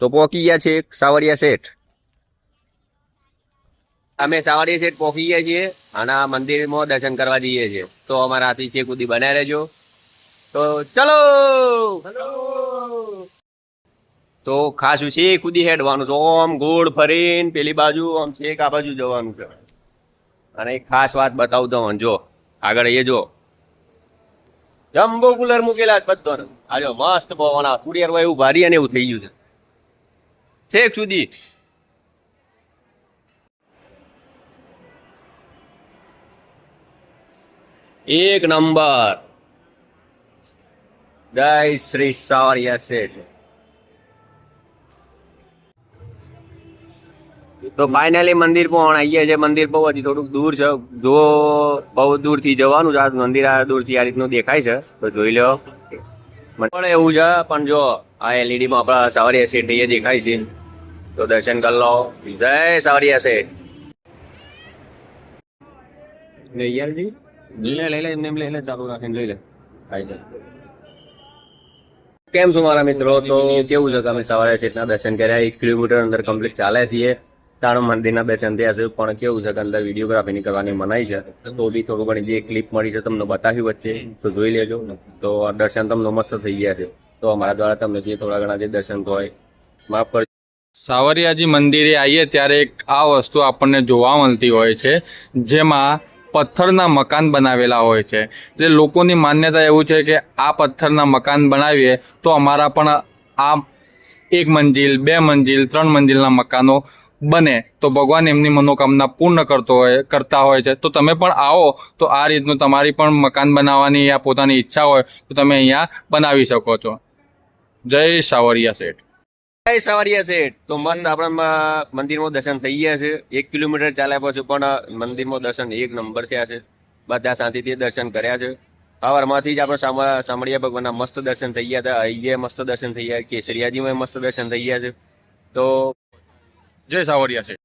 તો પહોંચી ગયા છે સાવરિયા શેઠ. અમે સાવરિયા શેઠ પહોંચી ગયા છીએ અને આ મંદિરમાં દર્શન કરવા જઈએ છીએ. તો અમારા હાથી છે કુદી બનાવી રહેજો. તો ચલો. તો ખાસ છે કુદી હેડવાનું છે. આમ ગોળ ફરીને પેલી બાજુ આમ છેક આ બાજુ જવાનું છે. અને એક ખાસ વાત બતાવું તો જો આગળ એ જો જમ્બો કુલર મૂકેલા બધો. આ જો મસ્ત પવન આવે થોડી વાર એવું ભારી અને એવું થઈ ગયું છે છેક સુધી. એક નંબર. જય શ્રી સાવરિયા શેઠ. તો ફાઇનલી મંદિર પણ આવીએ છીએ. મંદિર બહુ હજી થોડુંક દૂર છે. જો બહુ દૂરથી જવાનું છે. આ મંદિર આ દૂરથી આ રીતનું દેખાય છે તો જોઈ લો. પણ એવું છે પણ જો આ એલઈડી માં આપણા સાવરિયા શેઠ એ દેખાય છે તો દર્શન કરી લો. જય સાવરિયા શેઠ. લઈ લે એમને લઈ લે ચાલુ રાખીને લઈ લે. કેમ છો મારા મિત્રો? તો કેવું છે તમે સાવરિયા શેઠના દર્શન કર્યા? 1 કિલોમીટર અંદર કમ્પ્લીટ ચાલે છીએ. તાણો મંદિરના દર્શન થયા છે પણ કેવું છે કે અંદર વિડીયોગ્રાફી કરવાની મનાઈ છે તો બી થોડું ઘણી જે ક્લિપ મળી છે તમને બતાવ્યું વચ્ચે તો જોઈ લેજો. તો દર્શન તમને મસ્ત થઈ ગયા છે. તો અમારા દ્વારા તમને જે થોડા ઘણા જે દર્શન હોય માફ કરજો. સાવરિયાજી મંદિરે આવીએ ત્યારે એક આ વસ્તુ આપણને જોવા મળતી હોય છે જેમાં પથ્થરના મકાન બનાવેલા હોય છે. એટલે લોકોની માન્યતા એવું છે કે આ પથ્થરના મકાન બનાવીએ તો અમારા પણ આ 1 મંજિલ 2 મંજિલ 3 મંજિલના મકાનો બને તો ભગવાન એમની મનોકામના પૂર્ણ કરતા હોય છે. તો તમે પણ આવો તો આ રીતનું તમારી પણ મકાન બનાવવાની યા પોતાની ઈચ્છા હોય તો તમે અહીંયા બનાવી શકો છો. જય સાવરિયા શેઠ. જય સાવરિયા શેઠ. તો મસ્ત આપણા મંદિરમાં દર્શન થઈ ગયા છે. 1 કિલોમીટર ચાલ્યા પછી પણ મંદિરમાં દર્શન એક નંબર થયા છે. બધા શાંતિથી દર્શન કર્યા છે. સવારમાંથી જ આપણે સામળિયા ભગવાનના મસ્ત દર્શન થઈ ગયા હતા. અહીંયા મસ્ત દર્શન થઈ ગયા. કેસરિયાજીમાં મસ્ત દર્શન થઈ ગયા છે. તો જય સાવરિયા શેઠ.